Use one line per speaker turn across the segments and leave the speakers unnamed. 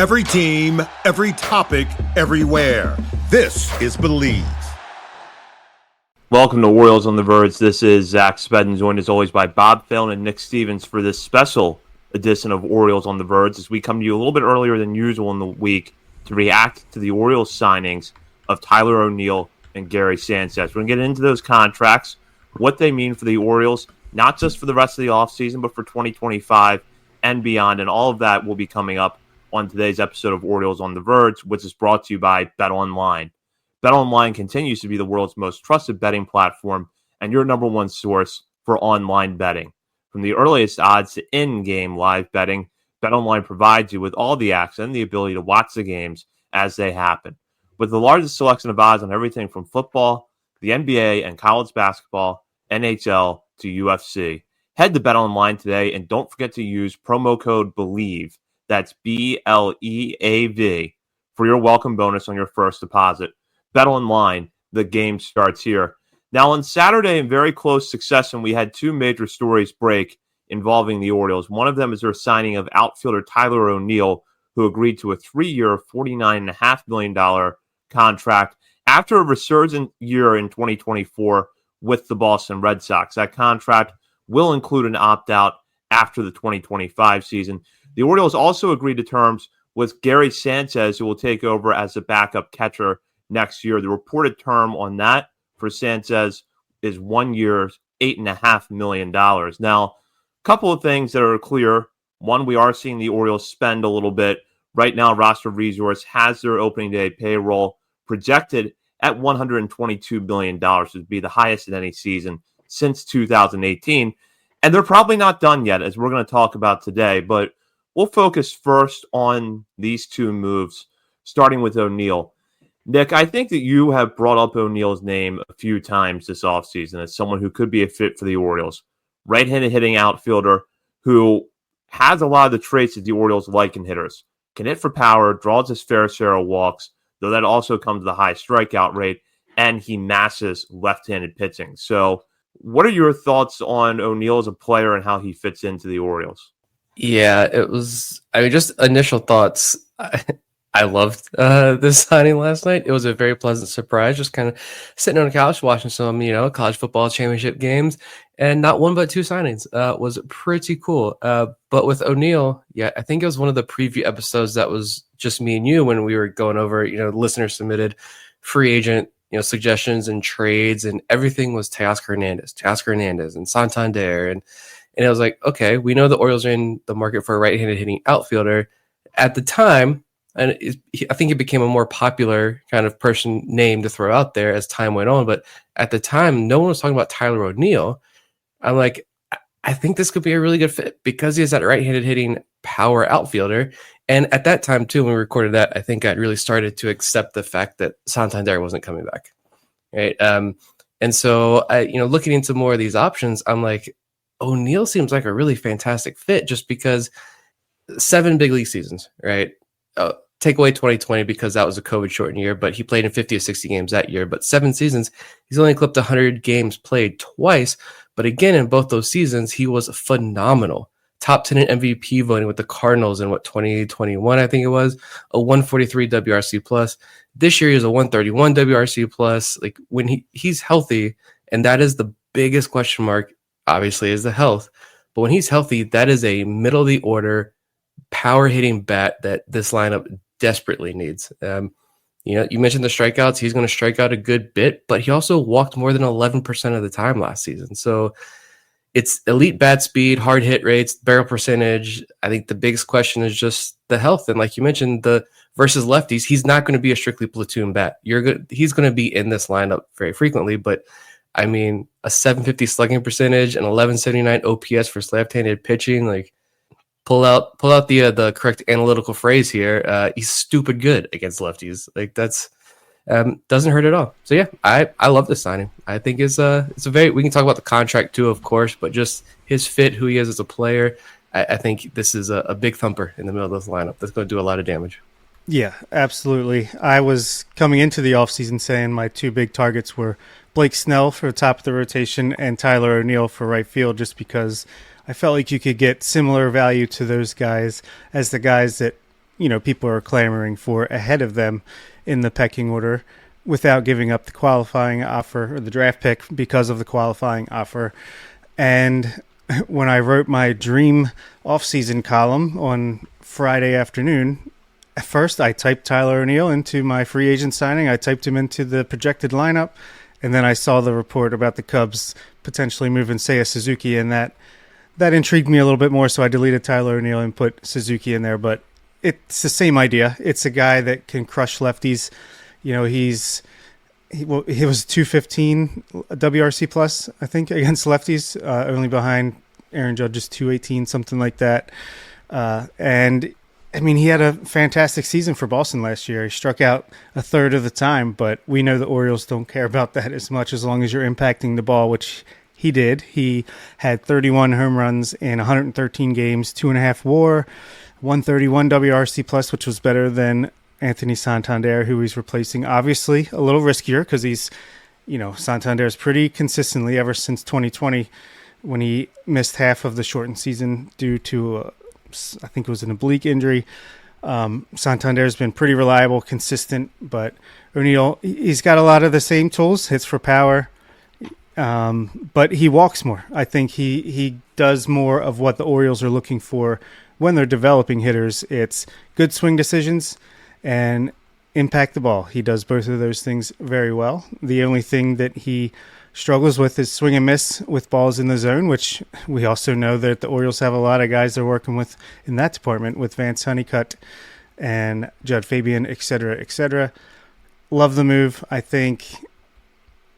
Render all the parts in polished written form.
Every team, every topic, everywhere. This is Believe.
Welcome to Orioles on the Verge. This is Zach Spedden, joined as always by Bob Phelan and Nick Stevens for this special edition of Orioles on the Verge as we come to you a little bit earlier than usual in the week to react to the Orioles signings of Tyler O'Neill and Gary Sanchez. We're going to get into those contracts, what they mean for the Orioles, not just for the rest of the offseason, but for 2025 and beyond. And all of that will be coming up on today's episode of Orioles on the Verge, which is brought to you by BetOnline. BetOnline continues to be the world's most trusted betting platform and your number one source for online betting. From the earliest odds to in-game live betting, BetOnline provides you with all the action and the ability to watch the games as they happen. With the largest selection of odds on everything from football, the NBA, and college basketball, NHL, to UFC. Head to BetOnline today and don't forget to use promo code BELIEVE, that's BLEAV, for your welcome bonus on your first deposit. BetOnline, the game starts here. Now, on Saturday, in very close succession, we had two major stories break involving the Orioles. One of them is their signing of outfielder Tyler O'Neill, who agreed to a 3-year, $49.5 million contract after a resurgent year in 2024 with the Boston Red Sox. That contract will include an opt-out after the 2025 season. The Orioles also agreed to terms with Gary Sanchez, who will take over as the backup catcher next year. The reported term on that for Sanchez is 1 year, $8.5 million. Now, a couple of things that are clear. One, we are seeing the Orioles spend a little bit. Right now, Roster Resource has their opening day payroll projected at $122 billion, which would be the highest in any season since 2018. And they're probably not done yet, as we're going to talk about today. But we'll focus first on these two moves, starting with O'Neill. Nick, I think that you have brought up O'Neill's name a few times this offseason as someone who could be a fit for the Orioles. Right-handed hitting outfielder who has a lot of the traits that the Orioles like in hitters. Can hit for power, draws his fair share of walks, though that also comes with a high strikeout rate, and he masses left-handed pitching. So what are your thoughts on O'Neill as a player and how he fits into the Orioles?
Yeah, just initial thoughts. I loved this signing last night. It was a very pleasant surprise, just kind of sitting on the couch watching some, college football championship games, and not one but two signings was pretty cool. But with O'Neill, yeah, I think it was one of the preview episodes that was just me and you when we were going over, listeners submitted free agent, suggestions and trades, and everything was Teoscar Hernandez and Santander. And it was like, okay, we know the Orioles are in the market for a right-handed hitting outfielder. At the time, and I think it became a more popular kind of person name to throw out there as time went on. But at the time, no one was talking about Tyler O'Neill. I'm like, I think this could be a really good fit because he has that right-handed hitting power outfielder. And at that time, too, when we recorded that, I think I really started to accept the fact that Santander wasn't coming back. Right. And so, looking into more of these options, I'm like, O'Neill seems like a really fantastic fit just because 7 big league seasons, right? Take away 2020 because that was a COVID shortened year, but he played in 50 or 60 games that year. But 7 seasons, he's only clipped 100 games played twice. But again, in both those seasons, he was phenomenal. Top 10 in MVP voting with the Cardinals in 2021, I think it was, a 143 WRC plus. This year, he was a 131 WRC plus. Like when he's healthy, and that is the biggest question mark, obviously, is the health. But when he's healthy, that is a middle of the order power hitting bat that this lineup desperately needs. You mentioned the strikeouts. He's going to strike out a good bit, but he also walked more than 11% of the time last season. So it's elite bat speed, hard hit rates, barrel percentage. I think the biggest question is just the health. And like you mentioned, the versus lefties, he's not going to be a strictly platoon bat. He's going to be in this lineup very frequently, but I mean, a 750 slugging percentage and 1179 OPS for left-handed pitching, like pull out the correct analytical phrase here. He's stupid good against lefties. Like that's doesn't hurt at all. So yeah, I love this signing. I think it's a we can talk about the contract too, of course, but just his fit, who he is as a player. I think this is a big thumper in the middle of this lineup that's going to do a lot of damage.
Yeah, absolutely. I was coming into the offseason saying my two big targets were Blake Snell for the top of the rotation and Tyler O'Neill for right field, just because I felt like you could get similar value to those guys as the guys that people are clamoring for ahead of them in the pecking order without giving up the qualifying offer or the draft pick because of the qualifying offer. And when I wrote my dream offseason column on Friday afternoon, at first I typed Tyler O'Neill into my free agent signing. I typed him into the projected lineup, and then I saw the report about the Cubs potentially moving Seiya Suzuki, and that intrigued me a little bit more, so I deleted Tyler O'Neill and put Suzuki in there. But it's the same idea. It's a guy that can crush lefties. He was 215 WRC plus, I think, against lefties, only behind Aaron Judge's 218, something like that. And I mean, he had a fantastic season for Boston last year. He struck out a third of the time, but we know the Orioles don't care about that as much as long as you're impacting the ball, which he did. He had 31 home runs in 113 games, 2.5 WAR, 131 WRC plus, which was better than Anthony Santander, who he's replacing. Obviously, a little riskier because Santander's pretty consistently ever since 2020 when he missed half of the shortened season due to, I think it was an oblique injury. Santander's been pretty reliable, consistent, but O'Neill, he's got a lot of the same tools, hits for power, but he walks more. I think he does more of what the Orioles are looking for when they're developing hitters. It's good swing decisions and impact the ball. He does both of those things very well. The only thing that he struggles with is swing and miss with balls in the zone, which we also know that the Orioles have a lot of guys they're working with in that department with Vance Honeycutt and Judd Fabian, et cetera, et cetera. Love the move. I think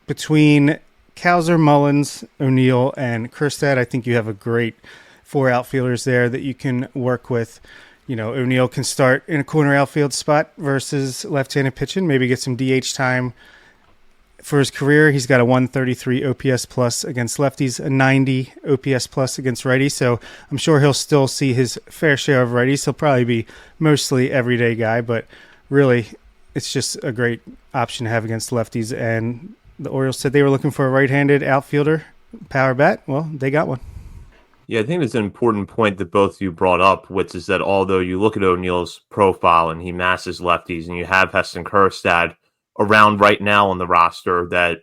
between Cowser, Mullins, O'Neill, and Kjerstad, I think you have a great 4 outfielders there that you can work with. O'Neill can start in a corner outfield spot versus left-handed pitching, maybe get some DH time. For his career, he's got a 133 OPS plus against lefties, a 90 OPS plus against righties, so I'm sure he'll still see his fair share of righties. He'll probably be mostly everyday guy, but really it's just a great option to have against lefties. And the Orioles said they were looking for a right-handed outfielder, power bat. Well, they got one.
Yeah, I think it's an important point that both of you brought up, which is that although you look at O'Neill's profile and he masses lefties, and you have Heston Kjerstad around right now on the roster, that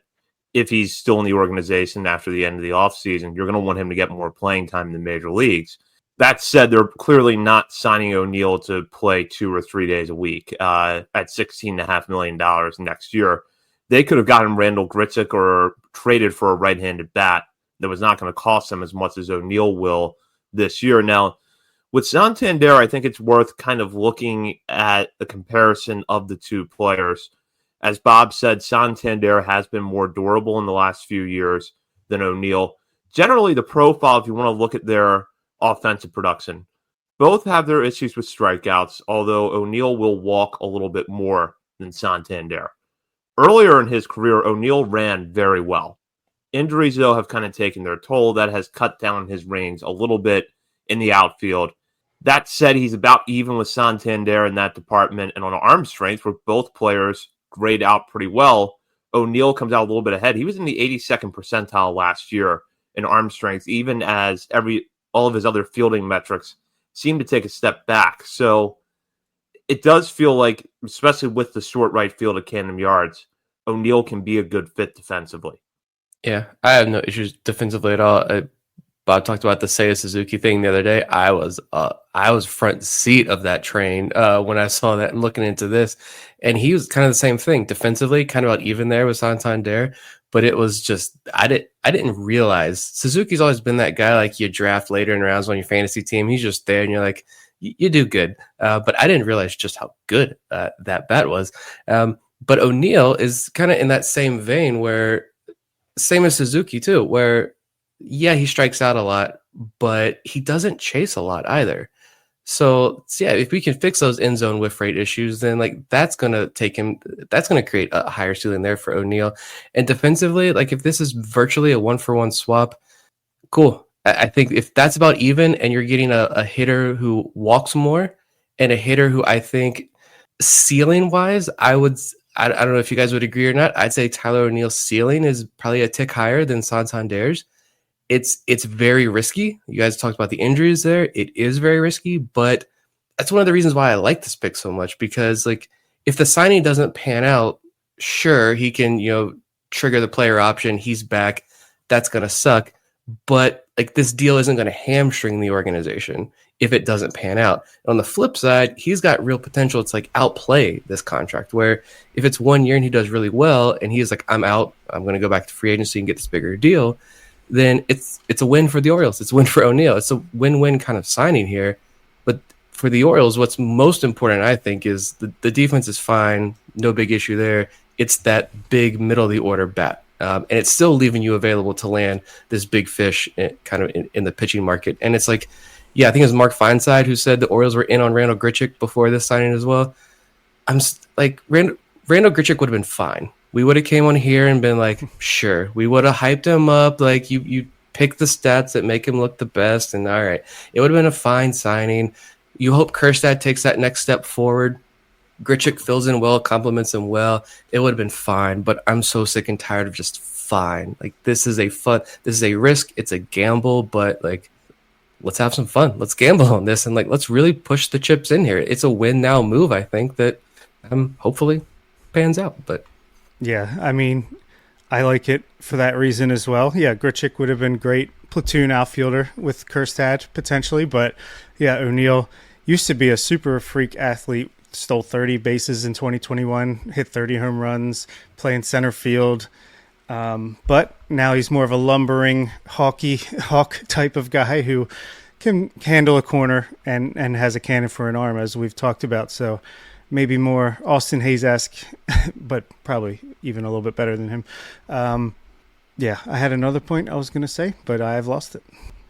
if he's still in the organization after the end of the offseason, you're going to want him to get more playing time in the major leagues. That said, they're clearly not signing O'Neill to play 2 or 3 days a week at $16.5 million next year. They could have gotten Randall Grichuk or traded for a right-handed bat that was not going to cost them as much as O'Neill will this year. Now, with Santander, I think it's worth kind of looking at a comparison of the two players. As Bob said, Santander has been more durable in the last few years than O'Neill. Generally, the profile, if you want to look at their offensive production, both have their issues with strikeouts, although O'Neill will walk a little bit more than Santander. Earlier in his career, O'Neill ran very well. Injuries, though, have kind of taken their toll. That has cut down his range a little bit in the outfield. That said, he's about even with Santander in that department. And on arm strength, where both players grade out pretty well, O'Neill comes out a little bit ahead. He was in the 82nd percentile last year in arm strength, even as all of his other fielding metrics seem to take a step back. So it does feel like, especially with the short right field at Camden Yards, O'Neill can be a good fit defensively.
Yeah, I have no issues defensively at all. Bob talked about the Seiya Suzuki thing the other day. I was front seat of that train when I saw that and looking into this, and he was kind of the same thing defensively, kind of about even there with Santander. But it was just I didn't realize Suzuki's always been that guy like you draft later in rounds on your fantasy team. He's just there, and you're like, you do good. But I didn't realize just how good that bat was. But O'Neill is kind of in that same vein where. Same as Suzuki too, where yeah, he strikes out a lot, but he doesn't chase a lot either. So yeah, if we can fix those end zone whiff rate issues, then like that's gonna create a higher ceiling there for O'Neill. And defensively, like if this is virtually a 1-for-1 swap, cool. I think if that's about even and you're getting a hitter who walks more and a hitter who I think ceiling wise, I don't know if you guys would agree or not. I'd say Tyler O'Neill's ceiling is probably a tick higher than Santander's. It's very risky. You guys talked about the injuries there. It is very risky, but that's one of the reasons why I like this pick so much, because like if the signing doesn't pan out, sure, he can, trigger the player option. He's back. That's going to suck. But like this deal isn't going to hamstring the organization if it doesn't pan out. On the flip side, he's got real potential to like outplay this contract, where if it's 1 year and he does really well and he's like, I'm out, I'm going to go back to free agency and get this bigger deal, then it's a win for the Orioles. It's a win for O'Neill. It's a win-win kind of signing here. But for the Orioles, what's most important, I think, is the defense is fine. No big issue there. It's that big middle of the order bat. And it's still leaving you available to land this big fish in the pitching market. And it's like, yeah, I think it was Mark Feinside who said the Orioles were in on Randall Grichuk before this signing as well. Randall Grichuk would have been fine. We would have came on here and been like, sure, we would have hyped him up. Like you pick the stats that make him look the best. And all right, it would have been a fine signing. You hope Kjerstad takes that next step forward. Grichuk fills in well, compliments him well. It would have been fine, but I'm so sick and tired of just fine. Like this is a risk. It's a gamble, but like, let's have some fun. Let's gamble on this. And like, let's really push the chips in here. It's a win now move. I think that hopefully pans out, but
yeah, I mean, I like it for that reason as well. Yeah, Grichuk would have been great platoon outfielder with Kjerstad potentially, but yeah, O'Neill used to be a super freak athlete, stole 30 bases in 2021, hit 30 home runs, playing center field. But now he's more of a lumbering hawk type of guy who can handle a corner and has a cannon for an arm, as we've talked about. So maybe more Austin Hayes-esque, but probably even a little bit better than him. Yeah, I had another point I was going to say, but I've lost it.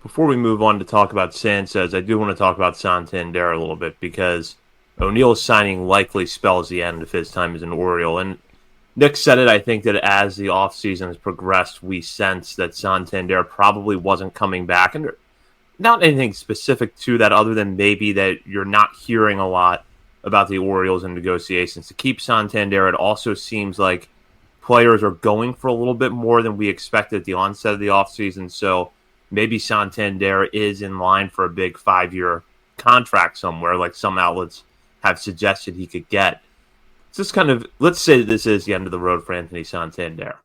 Before we move on to talk about Sanchez, I do want to talk about Santander a little bit, because O'Neill's signing likely spells the end of his time as an Oriole. And Nick said it, I think that as the offseason has progressed, we sense that Santander probably wasn't coming back. And not anything specific to that other than maybe that you're not hearing a lot about the Orioles in negotiations. To keep Santander, it also seems like players are going for a little bit more than we expected at the onset of the offseason. So maybe Santander is in line for a big 5-year contract somewhere, like some outlets have suggested he could get. It's just kind of, let's say that this is the end of the road for Anthony Santander.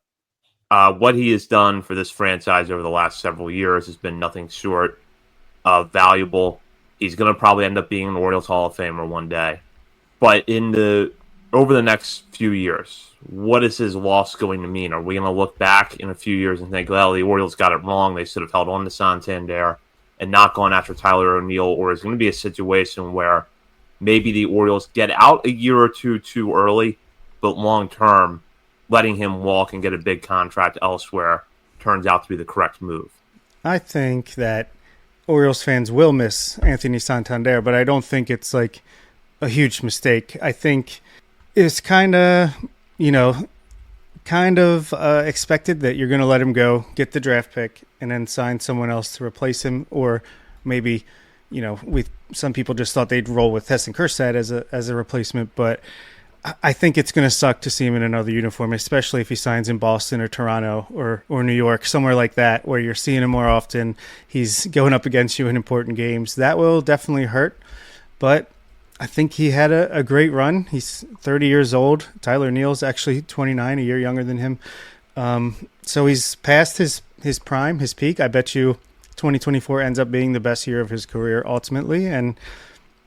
What he has done for this franchise over the last several years has been nothing short of valuable. He's going to probably end up being an Orioles Hall of Famer one day. But over the next few years, what is his loss going to mean? Are we going to look back in a few years and think, well, the Orioles got it wrong, they should have held on to Santander and not gone after Tyler O'Neill? Or is it going to be a situation where maybe the Orioles get out a year or two too early, but long-term, letting him walk and get a big contract elsewhere turns out to be the correct move?
I think that Orioles fans will miss Anthony Santander, but I don't think it's like a huge mistake. I think it's kind of expected that you're going to let him go, get the draft pick, and then sign someone else to replace him, or maybe some people just thought they'd roll with Heston Kjerstad as a replacement, but I think it's going to suck to see him in another uniform, especially if he signs in Boston or Toronto or New York, somewhere like that, where you're seeing him more often. He's going up against you in important games. That will definitely hurt, but I think he had a great run. He's 30 years old. Tyler O'Neill's actually 29, a year younger than him. So he's past his prime, his peak. I bet you 2024 ends up being the best year of his career ultimately, and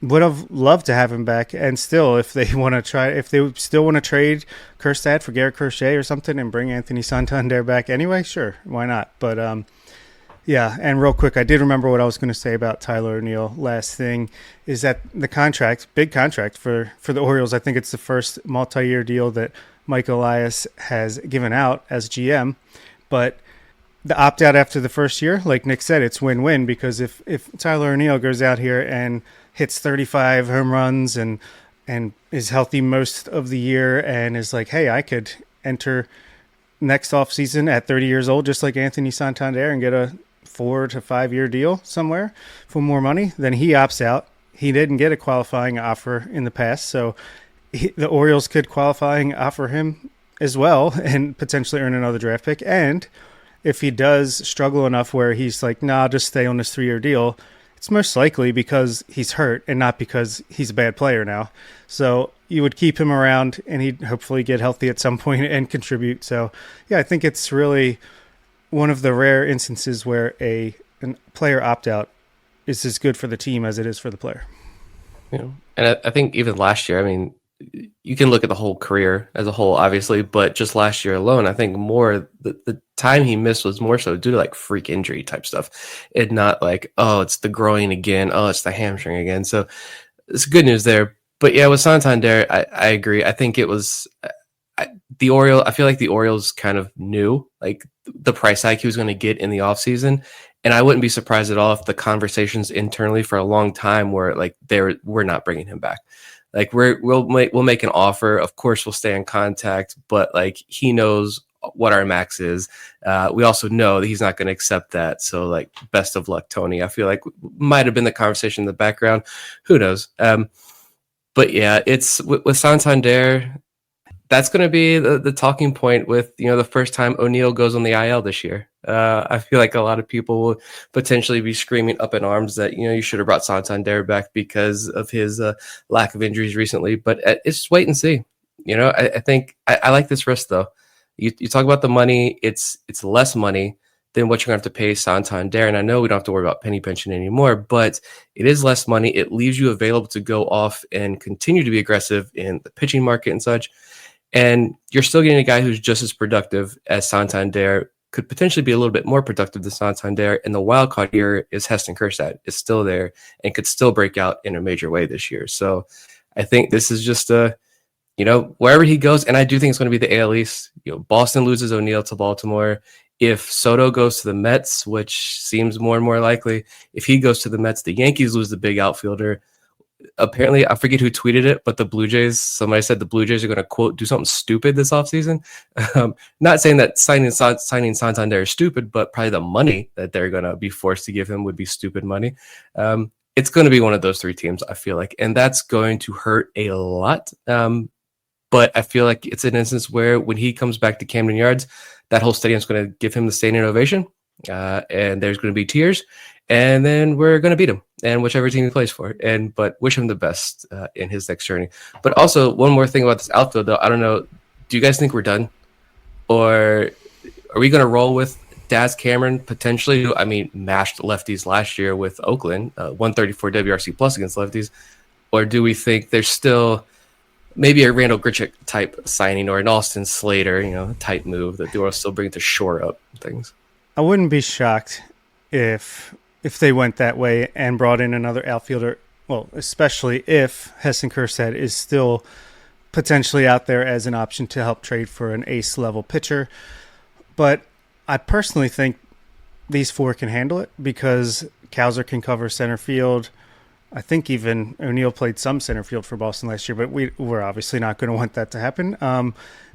would have loved to have him back. And still, if they still want to trade Kjerstad for Garrett Crochet or something and bring Anthony Santander back anyway, sure, why not? But yeah, and real quick, I did remember what I was going to say about Tyler O'Neill. Last thing is that the contract, big contract for the Orioles. I think it's the first multi-year deal that Mike Elias has given out as GM, but the opt-out after the first year, like Nick said, it's win-win, because if Tyler O'Neill goes out here and hits 35 home runs and is healthy most of the year and is like, hey, I could enter next offseason at 30 years old just like Anthony Santander and get a 4 to 5 year deal somewhere for more money, then he opts out. He didn't get a qualifying offer in the past, so the Orioles could qualifying offer him as well and potentially earn another draft pick. And if he does struggle enough where he's like, nah, I'll just stay on this 3-year deal, it's most likely because he's hurt and not because he's a bad player now. So you would keep him around, and he'd hopefully get healthy at some point and contribute. So, yeah, I think it's really one of the rare instances where a player opt-out is as good for the team as it is for the player.
And I think even last year, I mean, you can look at the whole career as a whole, obviously, but just last year alone, I think more the time he missed was more so due to like freak injury type stuff, and not like, oh, it's the groin again, oh, it's the hamstring again. So it's good news there. But yeah, with Santander, I agree. I think it was the Orioles. I feel like the Orioles kind of knew like the price tag he was going to get in the offseason. And I wouldn't be surprised at all if the conversations internally for a long time were like, we're not bringing him back. Like we'll make an offer. Of course, we'll stay in contact, but like he knows what our max is. We also know that he's not going to accept that. So like, best of luck, Tony. I feel like might have been the conversation in the background. Who knows? But yeah, it's with Santander. That's going to be the talking point with, the first time O'Neill goes on the IL this year. I feel like a lot of people will potentially be screaming up in arms that, you should have brought Santander back because of his lack of injuries recently. But it's just wait and see. I think I like this risk, though. You talk about the money. It's less money than what you're going to have to pay Santander. And I know we don't have to worry about penny pension anymore, but it is less money. It leaves you available to go off and continue to be aggressive in the pitching market and such. And you're still getting a guy who's just as productive as Santander, could potentially be a little bit more productive than Santander. And the wild card here is Heston Kjerstad is still there and could still break out in a major way this year. So I think this is just wherever he goes, and I do think it's going to be the AL East. Boston loses O'Neill to Baltimore. If Soto goes to the Mets, which seems more and more likely, if he goes to the Mets, the Yankees lose the big outfielder. Apparently, I forget who tweeted it, but the Blue Jays, somebody said the Blue Jays are going to, quote, do something stupid this offseason. Not saying that signing Santander is stupid, but probably the money that they're going to be forced to give him would be stupid money. It's going to be one of those three teams, I feel like, and that's going to hurt a lot. But I feel like it's an instance where when he comes back to Camden Yards, that whole stadium is going to give him the standing ovation, and there's going to be tears. And then we're going to beat him, and whichever team he plays for. But wish him the best in his next journey. But also, one more thing about this outfield, though. I don't know. Do you guys think we're done? Or are we going to roll with Daz Cameron potentially, who, mashed lefties last year with Oakland, 134 WRC plus against lefties? Or do we think there's still maybe a Randall Grichuk type signing or an Austin Slater, type move that they will still bring to shore up things?
I wouldn't be shocked if they went that way and brought in another outfielder, well, especially if Heston Kjerstad is still potentially out there as an option to help trade for an ace-level pitcher. But I personally think these four can handle it because Cowser can cover center field. I think even O'Neill played some center field for Boston last year, but we're obviously not going to want that to happen.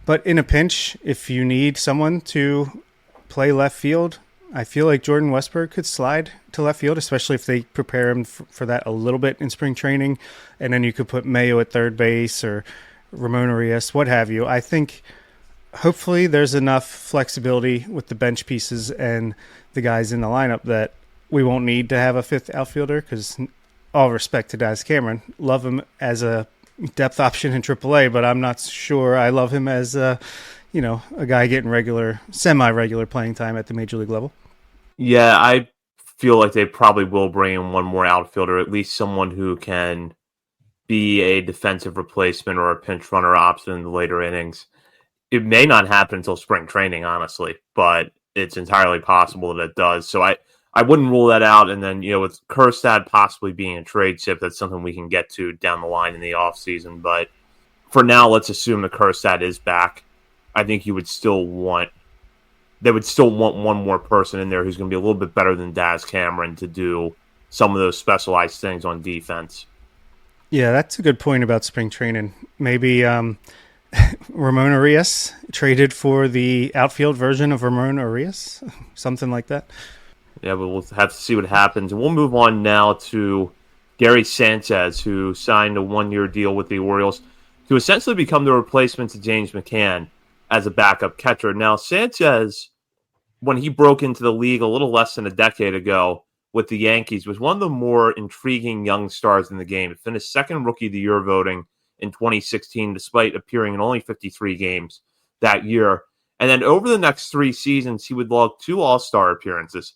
But in a pinch, if you need someone to play left field, I feel like Jordan Westberg could slide to left field, especially if they prepare him for that a little bit in spring training. And then you could put Mayo at third base or Ramon Arias, what have you. I think hopefully there's enough flexibility with the bench pieces and the guys in the lineup that we won't need to have a fifth outfielder, because all respect to Daz Cameron, love him as a depth option in AAA, but I'm not sure I love him as a guy getting semi-regular playing time at the major league level.
Yeah, I feel like they probably will bring in one more outfielder, at least someone who can be a defensive replacement or a pinch runner option in the later innings. It may not happen until spring training, honestly, but it's entirely possible that it does. So I wouldn't rule that out. And then, with Kjerstad possibly being a trade chip, that's something we can get to down the line in the offseason. But for now, let's assume that Kjerstad is back. I think they would still want one more person in there who's going to be a little bit better than Daz Cameron to do some of those specialized things on defense.
Yeah, that's a good point about spring training. Maybe Ramon Arias traded for the outfield version of Ramon Arias, something like that.
Yeah, but we'll have to see what happens. And we'll move on now to Gary Sanchez, who signed a one-year deal with the Orioles to essentially become the replacement to James McCann as a backup catcher. Now, Sanchez, when he broke into the league a little less than a decade ago, with the Yankees, was one of the more intriguing young stars in the game. He finished second Rookie of the Year voting in 2016, despite appearing in only 53 games that year. And then over the next 3 seasons, he would log 2 All-Star appearances.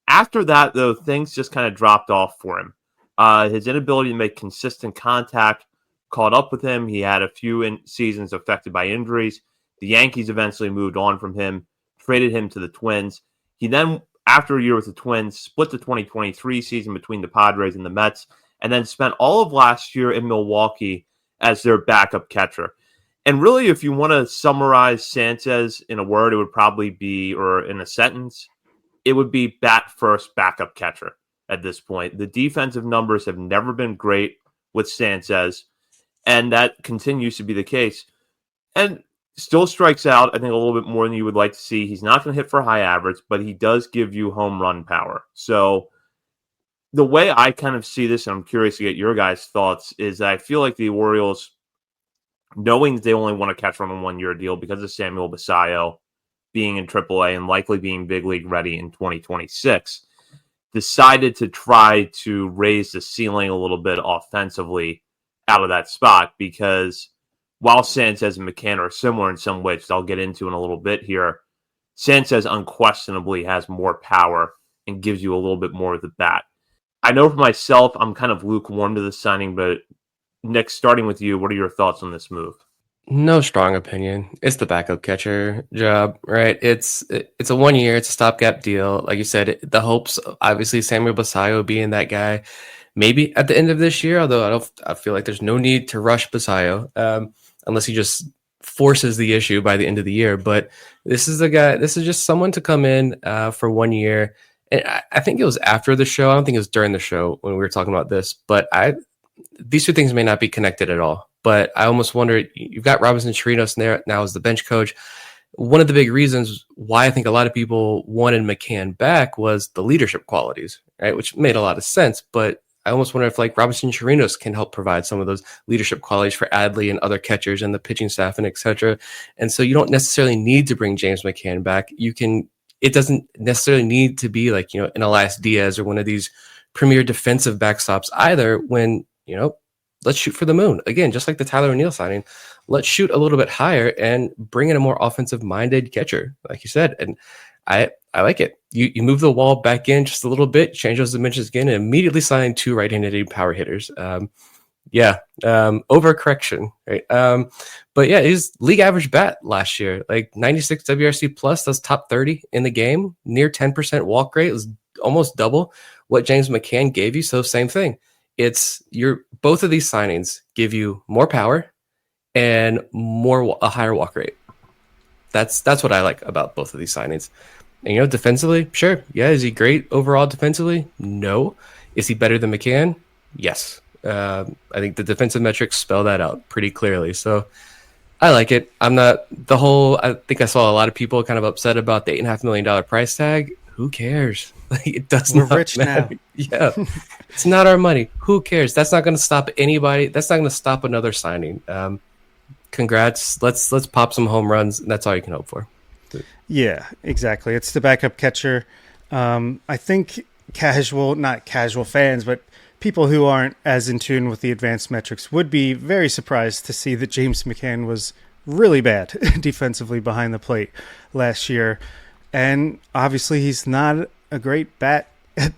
After that, though, things just kind of dropped off for him. His inability to make consistent contact caught up with him. He had a few seasons affected by injuries. The Yankees eventually moved on from him, traded him to the Twins. He then, after a year with the Twins, split the 2023 season between the Padres and the Mets, and then spent all of last year in Milwaukee as their backup catcher. And really, if you want to summarize Sanchez in a word, it would probably be, or in a sentence, it would be bat first backup catcher at this point. The defensive numbers have never been great with Sanchez, and that continues to be the case. And still strikes out, I think, a little bit more than you would like to see. He's not going to hit for high average, but he does give you home run power. So the way I kind of see this, and I'm curious to get your guys' thoughts, is that I feel like the Orioles, knowing that they only want to catch on a 1-year deal because of Samuel Basallo being in AAA and likely being big league ready in 2026, decided to try to raise the ceiling a little bit offensively out of that spot, because while Sanchez and McCann are similar in some ways, which I'll get into in a little bit here, Sanchez unquestionably has more power and gives you a little bit more of the bat. I know for myself, I'm kind of lukewarm to this signing, but Nick, starting with you, what are your thoughts on this move?
No strong opinion. It's the backup catcher job, right? It's a 1 year, it's a stopgap deal. Like you said, the hopes, obviously, Samuel Basallo being that guy, maybe at the end of this year. Although I feel like there's no need to rush Basallo, unless he just forces the issue by the end of the year. But this is the guy. This is just someone to come in for 1 year. And I think it was after the show. I don't think it was during the show when we were talking about this. But these two things may not be connected at all. But I almost wonder, you've got Robinson Chirinos there now as the bench coach. One of the big reasons why I think a lot of people wanted McCann back was the leadership qualities, right? Which made a lot of sense. But I almost wonder if like Robinson Chirinos can help provide some of those leadership qualities for Adley and other catchers and the pitching staff and et cetera. And so you don't necessarily need to bring James McCann back. It doesn't necessarily need to be like, an Elias Diaz or one of these premier defensive backstops either when, let's shoot for the moon. Again, just like the Tyler O'Neill signing, let's shoot a little bit higher and bring in a more offensive-minded catcher, like you said. And I like it. You move the wall back in just a little bit, change those dimensions again, and immediately sign 2 right-handed power hitters. Overcorrection, right? But yeah, his league average bat last year, like 96 WRC plus, that's top 30 in the game, near 10% walk rate. It was almost double what James McCann gave you. So same thing. Both of these signings give you more power and a higher walk rate. That's what I like about both of these signings. And defensively, sure, yeah, is he great overall defensively? No. Is he better than McCann? Yes. I think the defensive metrics spell that out pretty clearly. So I like it. I think I saw a lot of people kind of upset about the $8.5 million price tag. Who cares? It does
We're
not
rich
matter.
now.
Yeah. It's not our money. Who cares? That's not going to stop anybody. That's not going to stop another signing. Congrats. Let's pop some home runs. And that's all you can hope for.
Yeah, exactly. It's the backup catcher. I think not casual fans, but people who aren't as in tune with the advanced metrics would be very surprised to see that James McCann was really bad defensively behind the plate last year. And obviously he's not a great bat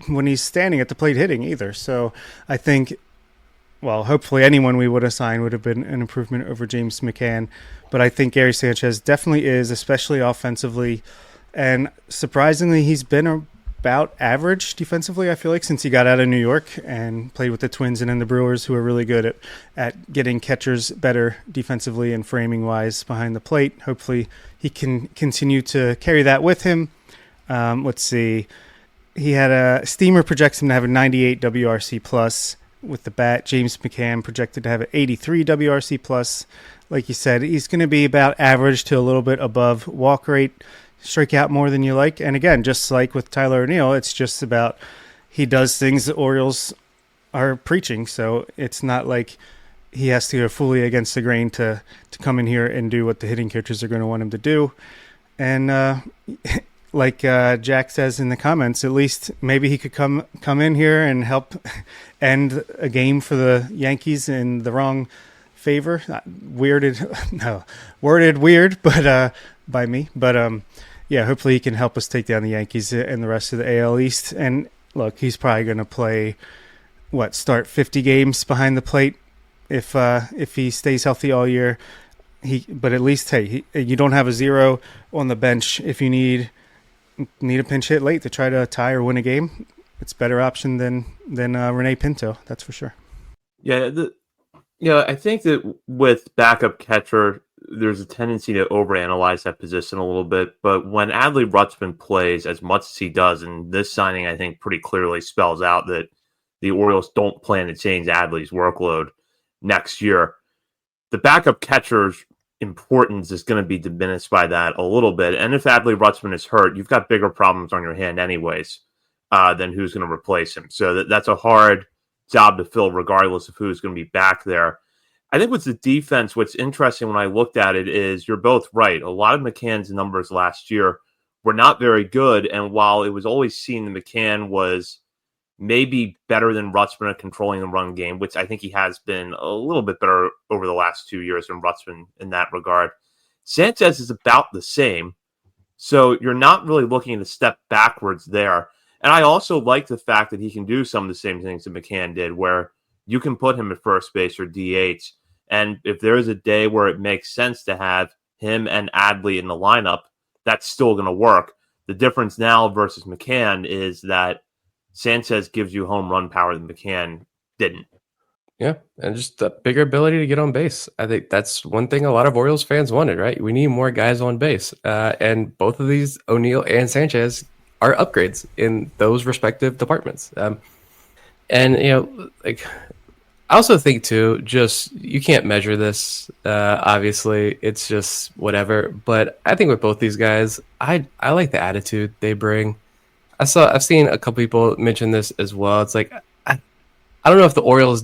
when he's standing at the plate hitting either. So I think, hopefully anyone we would have signed would have been an improvement over James McCann. But I think Gary Sanchez definitely is, especially offensively. And surprisingly, he's been about average defensively, I feel like, since he got out of New York and played with the Twins and then the Brewers, who are really good at getting catchers better defensively and framing-wise behind the plate. Hopefully he can continue to carry that with him. Let's see. He had a Steamer projects him to have a 98 WRC plus with the bat. James McCann projected to have an 83 WRC plus. Like you said, he's going to be about average to a little bit above walk rate. Strike out more than you like. And again, just like with Tyler O'Neill, it's just about he does things the Orioles are preaching. So it's not like he has to go fully against the grain to come in here and do what the hitting coaches are going to want him to do. And like Jack says in the comments, at least maybe he could come in here and help end a game for the Yankees in the wrong favor. Worded weird, but by me. But yeah, hopefully he can help us take down the Yankees and the rest of the AL East. And look, he's probably going to play start 50 games behind the plate if he stays healthy all year. But at least you don't have a zero on the bench if you need a pinch hit late to try to tie or win a game. It's a better option than Rene Pinto, that's for sure.
Yeah, I think that with backup catcher, there's a tendency to overanalyze that position a little bit. But when Adley Rutschman plays as much as he does, and this signing I think pretty clearly spells out that the Orioles don't plan to change Adley's workload next year, the backup catcher's importance is going to be diminished by that a little bit. And if Adley Rutschman is hurt, you've got bigger problems on your hand anyways than who's going to replace him. So that's a hard job to fill regardless of who's going to be back there. I think with the defense, what's interesting when I looked at it is you're both right. A lot of McCann's numbers last year were not very good. And while it was always seen that McCann was maybe better than Rutschman at controlling the run game, which I think he has been a little bit better over the last 2 years than Rutschman in that regard, Sanchez is about the same. So you're not really looking to step backwards there. And I also like the fact that he can do some of the same things that McCann did, where you can put him at first base or DH. And if there is a day where it makes sense to have him and Adley in the lineup, that's still going to work. The difference now versus McCann is that Sanchez gives you home run power that McCann didn't.
Yeah, and just a bigger ability to get on base. I think that's one thing a lot of Orioles fans wanted, right? We need more guys on base. And both of these, O'Neill and Sanchez, are upgrades in those respective departments. And, I also think, too, just you can't measure this. Obviously, it's just whatever. But I think with both these guys, I like the attitude they bring. I've seen a couple people mention this as well. It's like I don't know if the Orioles,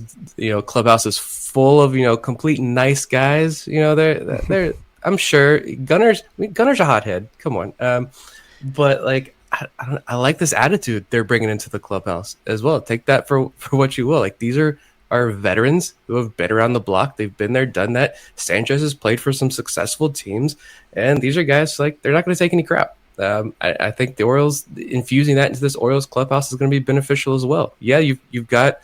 clubhouse is full of complete nice guys. They're I'm sure Gunner's a hothead. Come on, but like I like this attitude they're bringing into the clubhouse as well. Take that for what you will. Like these are veterans who have been around the block. They've been there, done that. Sanchez has played for some successful teams, and these are guys like they're not going to take any crap. I think the Orioles infusing that into this Orioles clubhouse is going to be beneficial as well. Yeah, you've got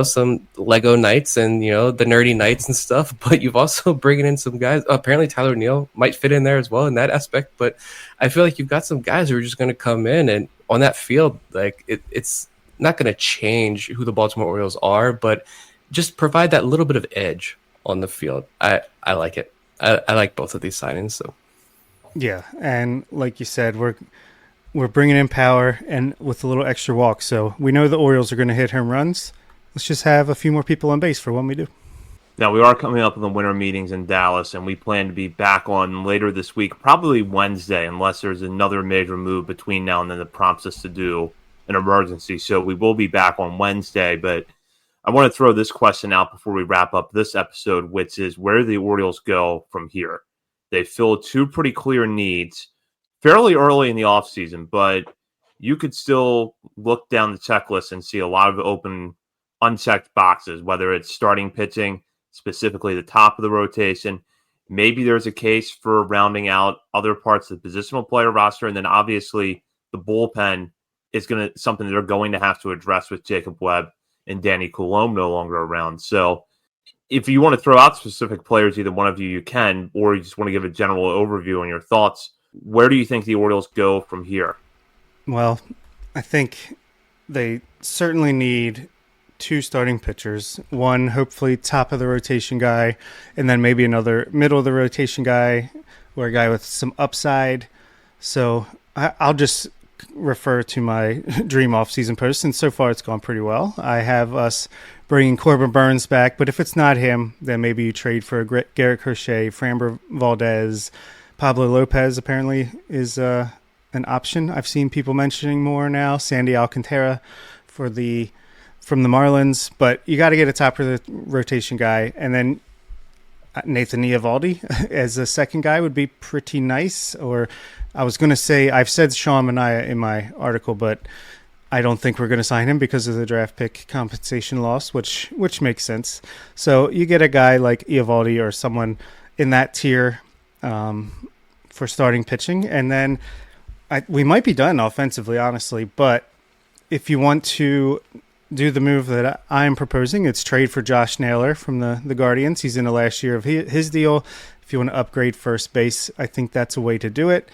some Lego Knights and the nerdy Knights and stuff, but you've also bringing in some guys. Apparently Tyler O'Neill might fit in there as well in that aspect, but I feel like you've got some guys who are just going to come in and on that field, like it's not going to change who the Baltimore Orioles are, but just provide that little bit of edge on the field. I like it. I like both of these signings. So.
Yeah, and like you said, we're bringing in power and with a little extra walk. So we know the Orioles are going to hit home runs. Let's just have a few more people on base for when we do.
Now, we are coming up on the winter meetings in Dallas, and we plan to be back on later this week, probably Wednesday, unless there's another major move between now and then that prompts us to do an emergency. So we will be back on Wednesday, but I want to throw this question out before we wrap up this episode, which is where do the Orioles go from here? They filled two pretty clear needs fairly early in the offseason, but you could still look down the checklist and see a lot of open, unchecked boxes, whether it's starting pitching, specifically the top of the rotation. Maybe there's a case for rounding out other parts of the positional player roster, and then obviously the bullpen is something they're going to have to address with Jacob Webb and Danny Coulombe no longer around. So if you want to throw out specific players, either one of you can, or you just want to give a general overview on your thoughts, where do you think the Orioles go from here?
Well, I think they certainly need two starting pitchers. One, hopefully top of the rotation guy, and then maybe another middle of the rotation guy or a guy with some upside. So I'll just refer to my dream off-season post, and so far it's gone pretty well. I have us bringing Corbin Burns back, but if it's not him, then maybe you trade for Garrett Crochet, Framber Valdez, Pablo Lopez apparently is an option. I've seen people mentioning more now, Sandy Alcantara from the Marlins, but you got to get a top of the rotation guy, and then Nathan Eovaldi as a second guy would be pretty nice, or I was going to say, I've said Sean Manaea in my article, but I don't think we're going to sign him because of the draft pick compensation loss, which makes sense. So you get a guy like Eovaldi or someone in that tier for starting pitching, and then we might be done offensively, honestly. But if you want to do the move that I'm proposing, it's trade for Josh Naylor from the Guardians. He's in the last year of his deal. If you want to upgrade first base, I think that's a way to do it.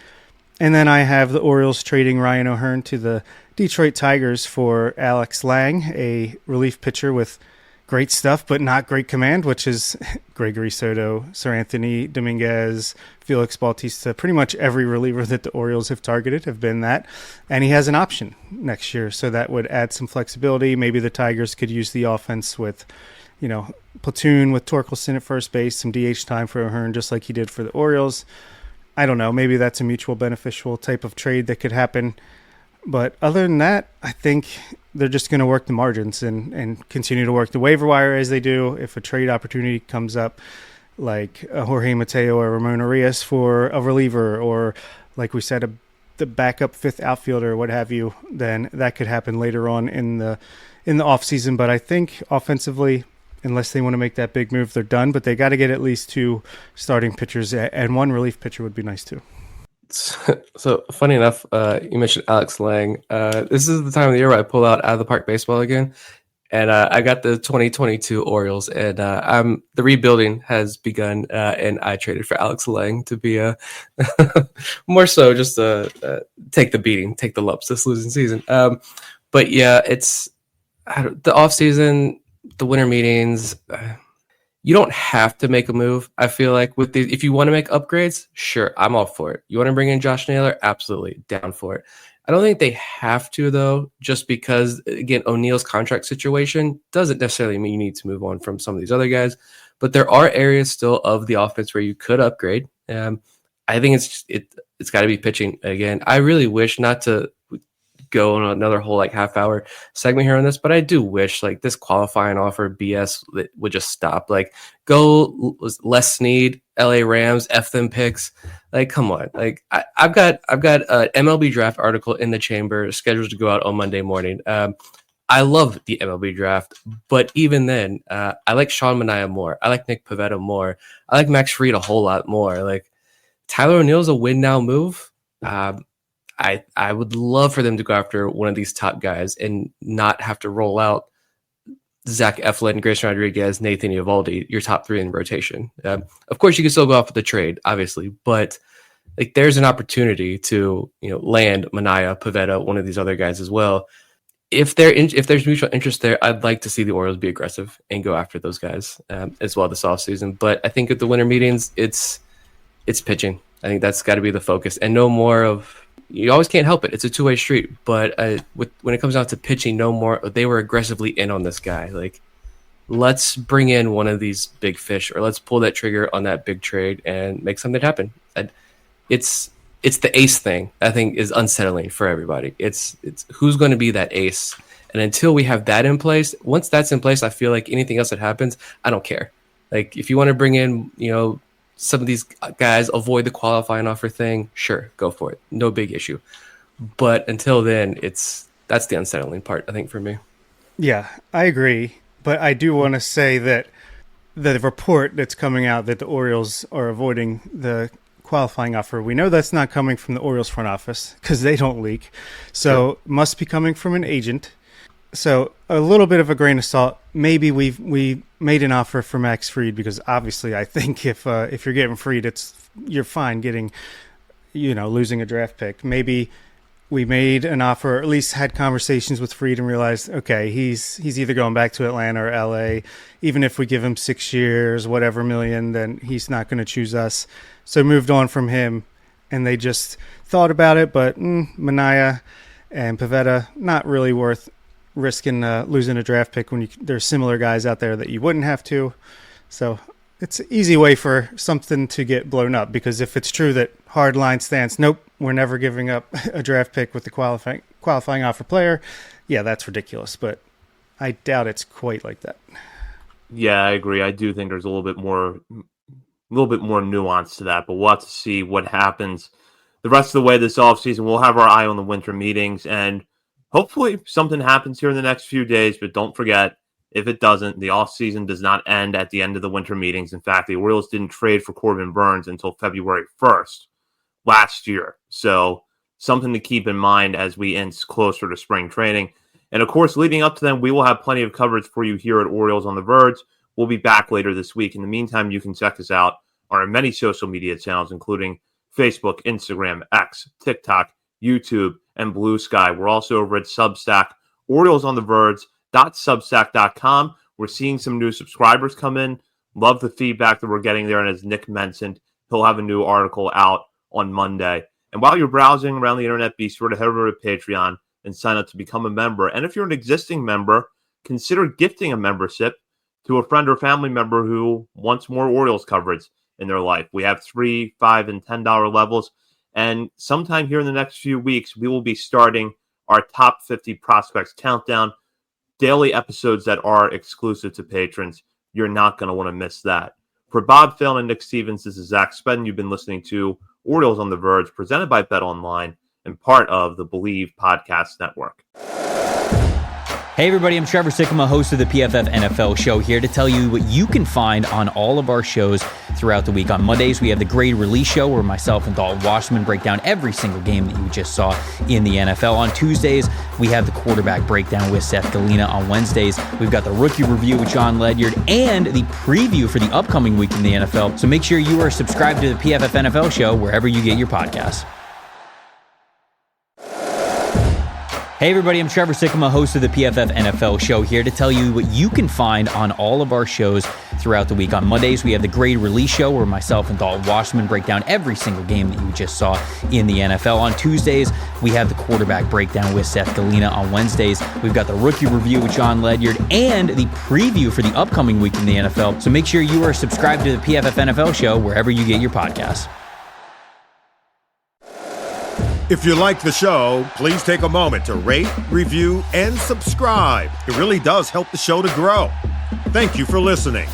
And then I have the Orioles trading Ryan O'Hearn to the Detroit Tigers for Alex Lang, a relief pitcher with great stuff, but not great command, which is Gregory Soto, Sir Anthony Dominguez, Felix Bautista. Pretty much every reliever that the Orioles have targeted have been that. And he has an option next year, so that would add some flexibility. Maybe the Tigers could use the offense with, platoon with Torkelson at first base, some DH time for O'Hearn, just like he did for the Orioles. I don't know. Maybe that's a mutual beneficial type of trade that could happen. But other than that, I think they're just going to work the margins and continue to work the waiver wire as they do. If a trade opportunity comes up, like a Jorge Mateo or Ramon Arias for a reliever, or like we said, the backup fifth outfielder or what have you, then that could happen later on in the offseason. But I think offensively, unless they want to make that big move, they're done. But they got to get at least 2 starting pitchers, and 1 relief pitcher would be nice too.
So funny enough, you mentioned Alex Lang. This is the time of the year where I pull out the park baseball again, and I got the 2022 Orioles, and the rebuilding has begun, and I traded for Alex Lang to be more so just take the beating, take the lumps this losing season. But yeah, it's the off season, the winter meetings. You don't have to make a move. I feel like if you want to make upgrades, sure, I'm all for it. You want to bring in Josh Naylor? Absolutely, down for it. I don't think they have to, though, just because, again, O'Neill's contract situation doesn't necessarily mean you need to move on from some of these other guys. But there are areas still of the offense where you could upgrade. I think it's got to be pitching again. I really wish not to go on another whole half hour segment here on this, but I do wish this qualifying offer BS would just stop. Go Les Snead, LA Rams, F them picks. Come on. I've got an MLB draft article in the chamber scheduled to go out on Monday morning. I love the MLB draft, but even then, I like Sean Manaea more. I like Nick Pivetta more. I like Max Fried a whole lot more. Tyler O'Neill's a win now move. I would love for them to go after one of these top guys and not have to roll out Zach Eflin, Grayson Rodriguez, Nathan Eovaldi, your top 3 in rotation. Of course, you can still go off with the trade, obviously, but there's an opportunity to land Manaea, Pivetta, one of these other guys as well. If there's mutual interest there, I'd like to see the Orioles be aggressive and go after those guys as well this offseason. But I think at the winter meetings, it's pitching. I think that's got to be the focus, and no more of. You always can't help it. It's a two-way street. But when it comes down to pitching, no more. They were aggressively in on this guy. Let's bring in one of these big fish, or let's pull that trigger on that big trade and make something happen. It's the ace thing. I think is unsettling for everybody. It's who's going to be that ace, and until we have that in place, once that's in place, I feel like anything else that happens, I don't care. If you want to bring in, some of these guys, avoid the qualifying offer thing, sure, go for it. No big issue. But until then, that's the unsettling part, I think, for me.
Yeah, I agree. But I do want to say that the report that's coming out that the Orioles are avoiding the qualifying offer, we know that's not coming from the Orioles front office because they don't leak. So it must be coming from an agent. So a little bit of a grain of salt. Maybe we made an offer for Max Fried because obviously I think if you're getting Fried, you're fine getting, losing a draft pick. Maybe we made an offer, or at least had conversations with Fried and realized, okay, he's either going back to Atlanta or LA. Even if we give him 6 years, whatever million, then he's not going to choose us. So moved on from him, and they just thought about it. But Manaea and Pivetta, not really worth risking losing a draft pick when there's similar guys out there that you wouldn't have to. So it's an easy way for something to get blown up, because if it's true that hard line stance, nope, we're never giving up a draft pick with the qualifying offer player, yeah, that's ridiculous. But I doubt it's quite like that.
Yeah, I agree. I do think there's a little bit more nuance to that, but we'll have to see what happens the rest of the way this offseason, we'll have our eye on the winter meetings, and hopefully something happens here in the next few days. But don't forget, if it doesn't, the offseason does not end at the end of the winter meetings. In fact, the Orioles didn't trade for Corbin Burnes until February 1st last year. So something to keep in mind as we inch closer to spring training. And of course, leading up to them, we will have plenty of coverage for you here at Orioles on the Verge. We'll be back later this week. In the meantime, you can check us out on our many social media channels, including Facebook, Instagram, X, TikTok, YouTube, and Blue Sky. We're also over at Substack, OriolesOnTheVerge.substack.com. We're seeing some new subscribers come in. Love the feedback that we're getting there. And as Nick mentioned, he'll have a new article out on Monday. And while you're browsing around the internet, be sure to head over to Patreon and sign up to become a member. And if you're an existing member, consider gifting a membership to a friend or family member who wants more Orioles coverage in their life. We have $3, $5, and $10 levels. And sometime here in the next few weeks, we will be starting our top 50 prospects countdown, daily episodes that are exclusive to patrons. You're not going to want to miss that. For Bob Phelan and Nick Stevens, this is Zach Spedden. You've been listening to Orioles on the Verge, presented by BetOnline and part of the Believe Podcast Network.
Hey everybody, I'm Trevor Sikkema, host of the PFF NFL show, here to tell you what you can find on all of our shows throughout the week. On Mondays, we have the Grade Release Show, where myself and Dalton Washman break down every single game that you just saw in the NFL. On Tuesdays, we have the Quarterback Breakdown with Seth Galina. On Wednesdays, we've got the Rookie Review with John Ledyard and the preview for the upcoming week in the NFL. So make sure you are subscribed to the PFF NFL show wherever you get your podcasts. Hey everybody, I'm Trevor Sikkema, host of the PFF NFL show, here to tell you what you can find on all of our shows throughout the week. On Mondays, we have the Grade Release Show, where myself and Dalton Washman break down every single game that you just saw in the NFL. On Tuesdays, we have the Quarterback Breakdown with Seth Galina. On Wednesdays, we've got the Rookie Review with John Ledyard and the preview for the upcoming week in the NFL. So make sure you are subscribed to the PFF NFL show wherever you get your podcasts.
If you like the show, please take a moment to rate, review, and subscribe. It really does help the show to grow. Thank you for listening.